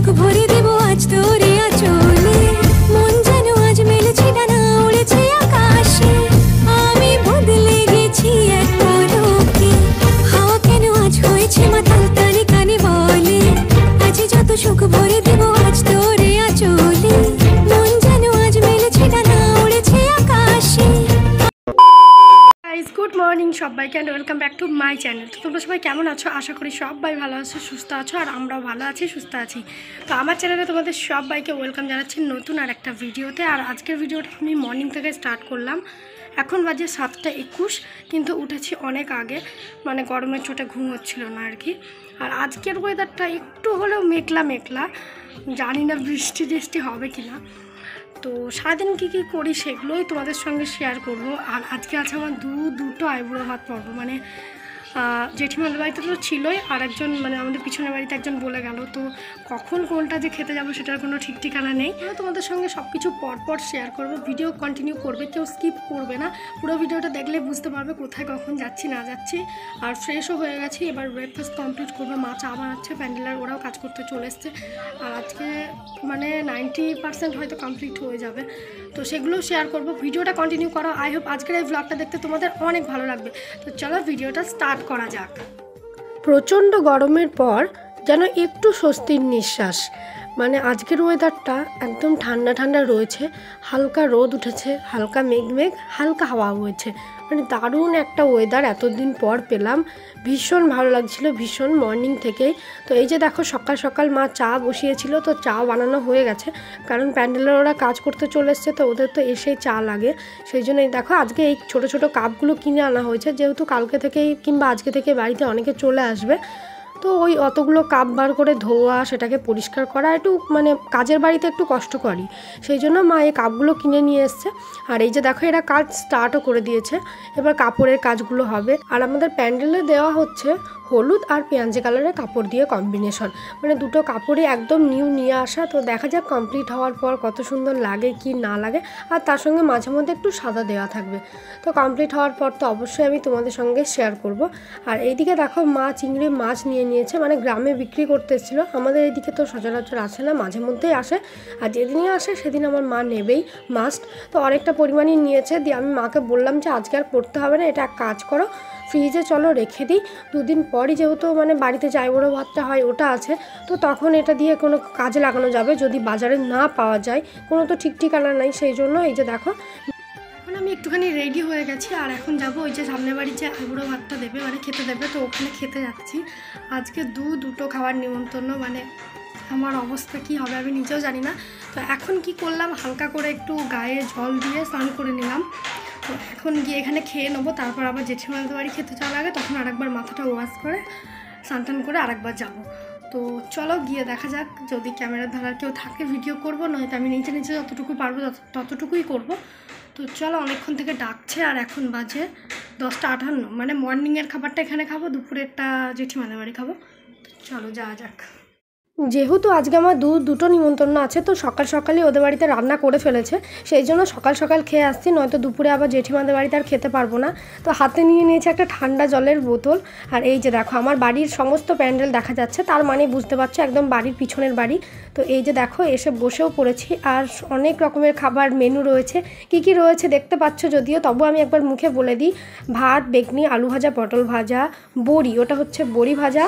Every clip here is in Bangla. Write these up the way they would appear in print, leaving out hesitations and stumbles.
সুখ ভরে দেব আজ তোরে আঁচলে মন যেন আজ মেলেছে ডানা উড়েছে আকাশে আমি বদলে গেছি এক পলকে হাওয়া কেন আজ হয়েছে মাতাল তারে কানে বলে আজ যত সুখ ভরে দেব আজ তোরে আঁচলে মন যেন আজ মেলেছে ডানা উড়েছে আকাশে। গুড মর্নিং সবাইকে and welcome back to my channel. তো তোমরা সবাই কেমন আছো? আশা করি সবাই ভালো আছো, সুস্থ আছো, আর আমরাও ভালো আছি, সুস্থ আছি। তো আমার চ্যানেলে তোমাদের সবাইকে ওয়েলকাম জানাচ্ছি নতুন আর একটা ভিডিওতে। আর আজকের ভিডিওটা আমি মর্নিং থেকে স্টার্ট করলাম। এখন বাজে 7:21, কিন্তু উঠেছি অনেক আগে, মানে গরমের চোটে ঘুম হচ্ছিল না আর কি। আর আজকের ওয়েদারটা একটু হলেও মেঘলা মেঘলা, জানি না বৃষ্টি টিষ্টি হবে কি না। তো সারাদিন কী কী করি সেগুলোই তোমাদের সঙ্গে শেয়ার করব। আর আজকে আছে আমার দুটো আইবুড়ো ভাত পর্ব, মানে জেঠিমাদের বাড়িতে তো ছিলই, আর একজন মানে আমাদের পিছনের বাড়িতে একজন বলে গেল। তো কখন কোনটা যে খেতে যাবো সেটার কোনো ঠিক ঠিকানা নেই। তোমাদের সঙ্গে সব কিছু পরপর শেয়ার করব। ভিডিও কন্টিনিউ করবে, কেউ স্কিপ করবে না। পুরো ভিডিওটা দেখলে বুঝতে পারবে কোথায় কখন যাচ্ছি না যাচ্ছি। আর ফ্রেশও হয়ে গেছি, এবার ব্রেকফাস্ট কমপ্লিট করবো। মা চা বানাচ্ছে, প্যান্ডেলার ওরাও কাজ করতে চলে এসছে। আর আজকে মানে 90% হয়তো কমপ্লিট হয়ে যাবে, তো সেগুলো শেয়ার করব। ভিডিওটা কন্টিনিউ করো। আই হোপ আজকের এই ব্লগটা দেখতে তোমাদের অনেক ভালো লাগবে। তো চলো ভিডিওটা স্টার্ট করা যাক। প্রচণ্ড গরমের পর যেন একটু স্বস্তির নিঃশ্বাস, মানে আজকের ওয়েদারটা একদম ঠান্ডা ঠান্ডা রয়েছে। হালকা রোদ উঠেছে, হালকা মেঘ মেঘ, হালকা হাওয়া হয়েছে, মানে দারুণ একটা ওয়েদার এতদিন পর পেলাম। ভীষণ ভালো লাগছিল, ভীষণ মর্নিং থেকেই। তো এই যে দেখো সকাল সকাল মা চা বসিয়েছিল, তো চা বানানো হয়ে গেছে, কারণ প্যান্ডেলের ওরা কাজ করতে চলে এসছে, তো ওদের তো এসেই চা লাগে। সেই জন্যই দেখো আজকে এই ছোটো ছোটো কাপগুলো কিনে আনা হয়েছে, যেহেতু কালকে থেকেই কিংবা আজকে থেকে বাড়িতে অনেকে চলে আসবে। তো ওই অতগুলো কাপ বার করে ধোয়া, সেটাকে পরিষ্কার করা একটু মানে কাজের বাড়িতে একটু কষ্টকরই। সেই জন্য মা এই কাপগুলো কিনে নিয়ে এসছে। আর এই যে দেখো এরা কাজ স্টার্টও করে দিয়েছে, এবার কাপড়ের কাজগুলো হবে। আর আমাদের প্যান্ডেলে দেওয়া হচ্ছে হলুদ আর পেঁয়াজি কালারের কাপড় দিয়ে কম্বিনেশন, মানে দুটো কাপড়ই একদম নিউ নিয়ে আসা। তো দেখা যাক কমপ্লিট হওয়ার পর কত সুন্দর লাগে কি না লাগে। আর তার সঙ্গে মাঝে মধ্যে একটু সাদা দেওয়া থাকবে। তো কমপ্লিট হওয়ার পর তো অবশ্যই আমি তোমাদের সঙ্গে শেয়ার করব। আর এইদিকে দেখো মা চিংড়ি মাছ নিয়ে নিয়েছে, মানে গ্রামে বিক্রি করতে এসেছিলো। আমাদের এইদিকে তো সচরাচর আসে না, মাঝে মধ্যেই আসে, আর যেদিনই আসে সেদিন আমার মা নেবেই মাস্ট। তো অনেকটা পরিমাণই নিয়েছে। দিয়ে আমি মাকে বললাম যে আজকে আর করতে হবে না, এটা এক কাজ করো, ফ্রিজে চলো রেখে দিই, দুদিন পরই যেহেতু মানে বাড়িতে আইবুড়ো ভাতটা হয় ওটা আছে, তো তখন এটা দিয়ে কোনো কাজে লাগানো যাবে। যদি বাজারে না পাওয়া যায়, কোনো তো ঠিক ঠিকানা নাই, সেই জন্য এই যে দেখো এখন আমি একটুখানি রেডি হয়ে গেছি। আর এখন যাব ওই যে সামনের বাড়ির যে আইবুড়ো ভাতটা দেবে, মানে খেতে দেবে, তো ওখানে খেতে যাচ্ছি। আজকে দুটো খাবার নিমন্ত্রণ, মানে আমার অবস্থা কি হবে আমি নিজেও জানি না। তো এখন কি করলাম, হালকা করে একটু গায়ে জল দিয়ে স্নান করে নিলাম। তো এখন গিয়ে এখানে খেয়ে নেবো, তারপর আবার জেঠিমাদের বাড়ি খেতে যাওয়ার আগে তখন আরেকবার মাথাটা ওয়াশ করে স্নান টান করে আরেকবার যাবো। তো চলো গিয়ে দেখা যাক, যদি ক্যামেরার ধারার কেউ থাকে ভিডিও করবো, নয়তো আমি নিচে নিচে যতটুকু পারবো ততটুকুই করব। তো চলো অনেকক্ষণ থেকে ডাকছে, আর এখন বাজে 10:58, মানে মর্নিংয়ের খাবারটা এখানে খাবো, দুপুরেরটা জেঠিমাদের বাড়ি খাবো। চলো যাওয়া যাক। যেহেতু আজকে আমার দুটো নিমন্ত্রণ আছে, তো সকাল সকালই ওদের বাড়িতে রান্না করে ফেলেছে, সেই জন্য সকাল সকাল খেয়ে আসছি, নয়তো দুপুরে আবার জেঠিমাদের বাড়িতে আর খেতে পারবো না। তো হাতে নিয়ে নিয়েছে একটা ঠান্ডা জলের বোতল। আর এই যে দেখো আমার বাড়ির সমস্ত প্যান্ডেল দেখা যাচ্ছে, তার মানে বুঝতে পারছো একদম বাড়ির পিছনের বাড়ি। তো এই যে দেখো এসে বসেও পড়েছি, আর অনেক রকমের খাবার মেনু রয়েছে। কি কি রয়েছে দেখতে পাচ্ছ যদিও, তবু আমি একবার মুখে বলে দিই। ভাত, বেগনি, আলু ভাজা, পটল ভাজা, বড়ি, ওটা হচ্ছে বড়ি ভাজা,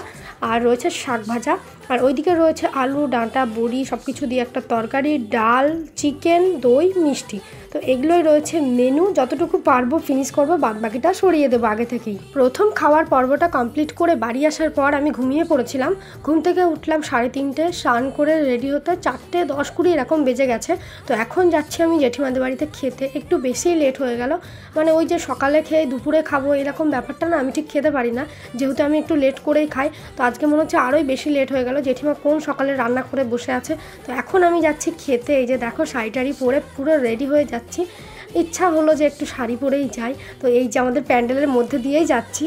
আর রয়েছে শাক ভাজা, আর ওইদিকে রয়েছে আলু, ডাঁটা, বড়ি সব কিছু দিয়ে একটা তরকারি, ডাল, চিকেন, দই, মিষ্টি। তো এগুলোই রয়েছে মেনু। যতটুকু পারবো ফিনিশ করবো, বাদ বাকিটা সরিয়ে দেবো আগে থেকেই। প্রথম খাওয়ার পর্বটা কমপ্লিট করে বাড়ি আসার পর আমি ঘুমিয়ে পড়েছিলাম। ঘুম থেকে উঠলাম 3:30, স্নান করে রেডি হতে 4:10-20 এরকম বেজে গেছে। তো এখন যাচ্ছি আমি জেঠিমাদের বাড়িতে খেতে। একটু বেশি লেট হয়ে গেল, মানে ওই যে সকালে খেয়ে দুপুরে খাবো এরকম ব্যাপারটা না আমি ঠিক খেতে পারি না, যেহেতু আমি একটু লেট করেই খাই। তো আজকে মনে হচ্ছে আরোই বেশি লেট হয়ে গেল, জেঠিমা কোন সকালে রান্না করে বসে আছে। তো এখন আমি যাচ্ছি খেতে। এই যে দেখো শাড়ি পরে পুরো রেডি হয়ে যাচ্ছি। ইচ্ছা হলো যে একটু শাড়ি পরেই যাই। তো এই যে আমাদের প্যান্ডেলের মধ্যে দিয়েই যাচ্ছি।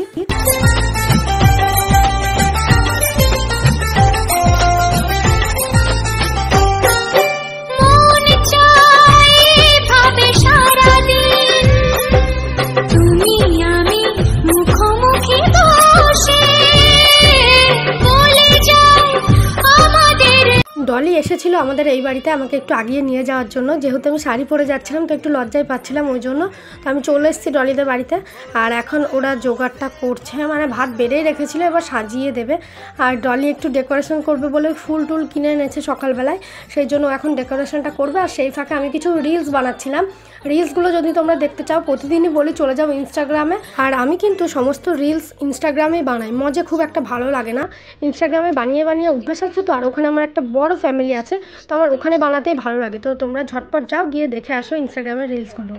ডলি এসেছিল আমাদের এই বাড়িতে আমাকে একটু আগিয়ে নিয়ে যাওয়ার জন্য, যেহেতু আমি শাড়ি পরে যাচ্ছিলাম তো একটু লজ্জায় পাচ্ছিলাম, ওই জন্য তো আমি চলে এসেছি ডলিদের বাড়িতে। আর এখন ওরা জোগাড়টা করছে, মানে ভাত বেড়েই রেখেছিল, এবার সাজিয়ে দেবে। আর ডলি একটু ডেকোরেশন করবে বলে ফুল টুল কিনে এনেছে সকালবেলায়, সেই জন্য এখন ডেকোরেশনটা করবে। আর সেই ফাঁকে আমি কিছু রিলস বানাচ্ছিলাম। রিলসগুলো যদি তোমরা দেখতে চাও প্রতিদিনই বলি চলে যাও ইনস্টাগ্রামে। আর আমি কিন্তু সমস্ত রিলস ইনস্টাগ্রামেই বানাই, মজা খুব একটা ভালো লাগে না, ইনস্টাগ্রামে বানিয়ে বানিয়ে অভ্যাস আছে তো। আর ওখানে আমার একটা বড় ফ্যামিলি আছে, তো আমার ওখানে বানাতেই ভালো লাগে। তো তোমরা ঝটপট যাও, গিয়ে দেখে আসো ইনস্টাগ্রামের রিলসগুলো।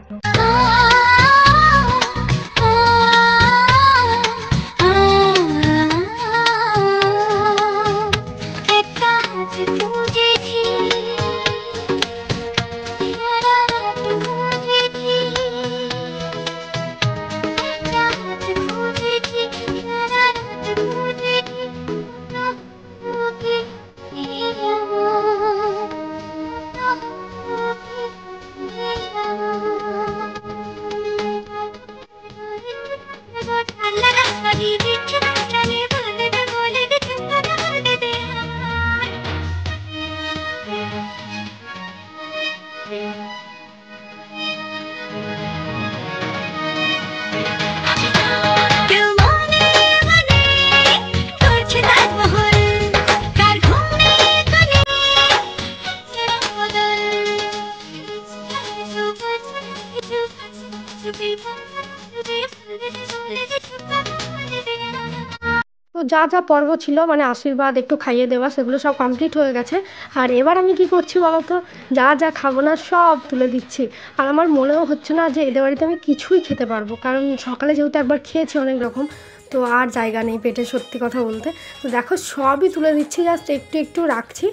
তো যা যা পর্ব ছিল মানে আশীর্বাদ একটু খাইয়ে দেওয়া, সেগুলো সব কমপ্লিট হয়ে গেছে। আর এবার আমি কি করছি বলো তো, যা যা খাবো না সব তুলে দিচ্ছি। আর আমার মনেও হচ্ছে না যে এদের বাড়িতে আমি কিছুই খেতে পারবো, কারণ সকালে যেহেতু একবার খেয়েছি অনেক রকম, তো আর জায়গা নেই পেটে, সত্যি কথা বলতে। তো দেখো সবই তুলে দিচ্ছি, জাস্ট একটু একটু রাখছি।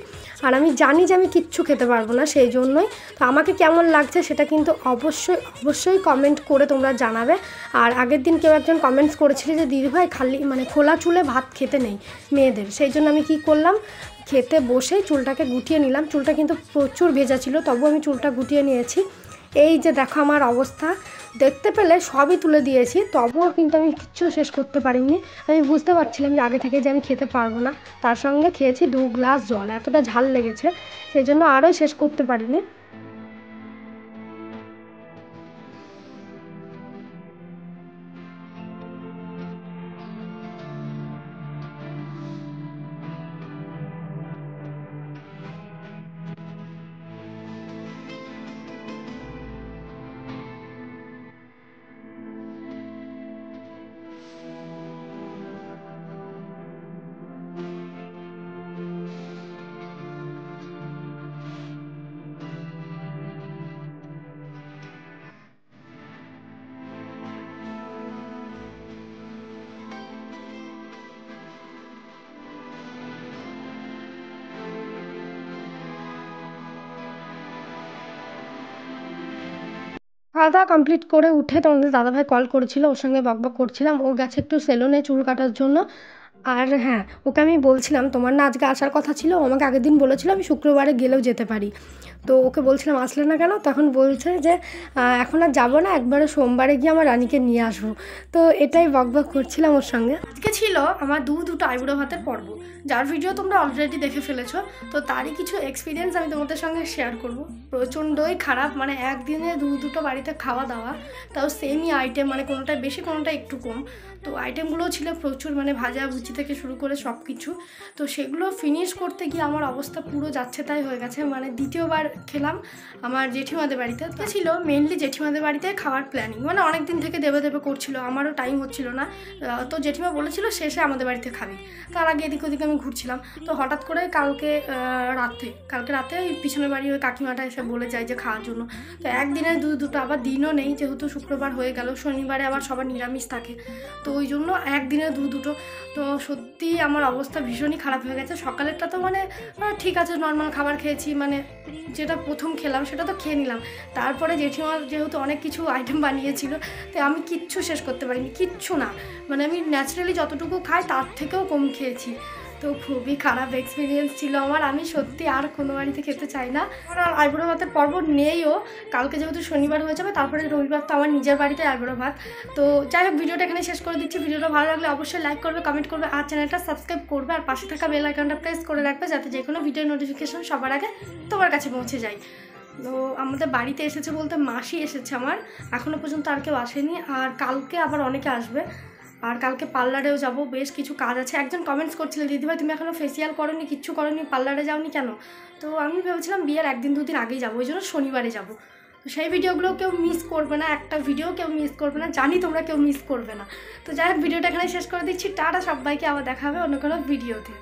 আর আমি জানি যে আমি কিচ্ছু খেতে পারবো না, সেই জন্যই। তো আমাকে কেমন লাগছে সেটা কিন্তু অবশ্যই অবশ্যই কমেন্ট করে তোমরা জানাবে। আর আগের দিন কেউ একজন কমেন্টস করেছিল যে দিদিভাই খালি মানে খোলা চুলে ভাত খেতে নেই মেয়েদের, সেই জন্য আমি কি করলাম, খেতে বসেই চুলটাকে গুটিয়ে নিলাম। চুলটা কিন্তু প্রচুর ভেজা ছিল, তবু আমি চুলটা গুটিয়ে নিয়েছি। এই যে দেখো আমার অবস্থা, দেখতে পেলে সবই তুলে দিয়েছি, তবুও কিন্তু আমি কিচ্ছু শেষ করতে পারিনি। আমি বুঝতে পারছিলাম যে আগে থেকে যে আমি খেতে পারবো না, তার সঙ্গে খেয়েছি 2 গ্লাস জল, এতটা ঝাল লেগেছে, সেই জন্য আরও শেষ করতে পারিনি। খাওয়া দাওয়া কমপ্লিট করে উঠে তোমাদের দাদাভাই কল করেছিল, ওর সঙ্গে বকবক করছিলাম। ও গেছে একটু সেলুনে চুল কাটার জন্য। আর হ্যাঁ, ওকে আমি বলছিলাম তোমার না আজকে আসার কথা ছিল, ও আমাকে আগের দিন বলেছিল আমি শুক্রবারে গেলেও যেতে পারি। তো ওকে বলছিলাম আসলে না কেন, তখন বলছে যে এখন আর যাবো না, একবারে সোমবারে গিয়ে আমার রানীকে নিয়ে আসবো। তো এটাই বকবক করছিলাম ওর সঙ্গে। আজকে ছিল আমার দুটো আইবুড়ো ভাতের পর্ব, যার ভিডিও তোমরা অলরেডি দেখে ফেলেছো। তো তারই কিছু এক্সপিরিয়েন্স আমি তোমাদের সঙ্গে শেয়ার করব। প্রচণ্ডই খারাপ, মানে একদিনে দুটো বাড়িতে খাওয়া দাওয়া, তাও সেমই আইটেম, মানে কোনোটা বেশি কোনোটা একটু কম। তো আইটেমগুলোও ছিল প্রচুর, মানে ভাজা ভুচি থেকে শুরু করে সব কিছু। তো সেগুলো ফিনিশ করতে গিয়ে আমার অবস্থা পুরো যাচ্ছে তাই হয়ে গেছে। মানে দ্বিতীয়বার খেলাম আমার জেঠিমাদের বাড়িতে। তো ছিল মেনলি জেঠিমাদের বাড়িতে খাওয়ার প্ল্যানিং, মানে অনেক দিন থেকে দেবে দেবে করছিল, আমারও টাইম হচ্ছিল না। তো জেঠিমা বলেছিল শেষে আমাদের বাড়িতে খাবি, তার আগে এদিক ওদিকে আমি ঘুরছিলাম। তো হঠাৎ করে কালকে রাতে ওই পিছনের বাড়ি ওই কাকিমাটা এসে বলে যায় যে খাওয়ার জন্য। তো একদিনে দুটো, আবার দিনও নেই, যেহেতু শুক্রবার হয়ে গেল, শনিবারে আবার সবার নিরামিষ থাকে, তো ওই জন্য একদিনে দুটো। তো সত্যি আমার অবস্থা ভীষণই খারাপ হয়ে গেছে। সকালেরটা তো মানে ঠিক আছে, নর্মাল খাবার খেয়েছি, মানে যেটা প্রথম খেলাম সেটা তো খেয়ে নিলাম। তারপরে জেঠিমা যেহেতু অনেক কিছু আইটেম বানিয়েছিল, তো আমি কিচ্ছু শেষ করতে পারিনি, কিচ্ছু না। মানে আমি ন্যাচারালি যতটুকু খাই তার থেকেও কম খেয়েছি। তো খুবই খারাপ এক্সপিরিয়েন্স ছিল আমার। আমি সত্যি আর কোনো বাড়িতে খেতে চাই না। আমার আর আইবুড়ো ভাতের পর্ব নেইও, কালকে যেহেতু শনিবার হয়ে যাবে, তারপরে রবিবার তো আমার নিজের বাড়িতে আইবুড়ো ভাত। তো যাই হোক, ভিডিওটা এখানে শেষ করে দিচ্ছি। ভিডিওটা ভালো লাগলে অবশ্যই লাইক করবে, কমেন্ট করবে, আর চ্যানেলটা সাবস্ক্রাইব করবে, আর পাশে থাকা বেল আইকনটা প্রেস করে রাখবে যাতে যে কোনো ভিডিও নোটিফিকেশন সবার আগে তোমার কাছে পৌঁছে যায়। তো আমাদের বাড়িতে এসেছে বলতে মাসি এসেছে আমার, এখনও পর্যন্ত আর কেউ আসেনি। আর কালকে আবার অনেকে আসবে। আর কালকে পার্লারেও যাব, বেশ কিছু কাজ আছে। একজন কমেন্টস করছিল, দিদিভাই তুমি এখনও ফেসিয়াল করোনি, কিচ্ছু করোনি, পার্লারে যাওনি কেন? তো আমি ভেবেছিলাম বিয়ের 1-2 দিন আগেই যাবো, ওই জন্য শনিবারে যাবো। তো সেই ভিডিওগুলো কেউ মিস করবে না, একটা ভিডিও কেউ মিস করবে না, জানি তোমরা কেউ মিস করবে না। তো যাই হোক, ভিডিওটা এখানে শেষ করে দিচ্ছি। টাটা সবাইকে, আবার দেখা হবে অন্য কোনো ভিডিওতে।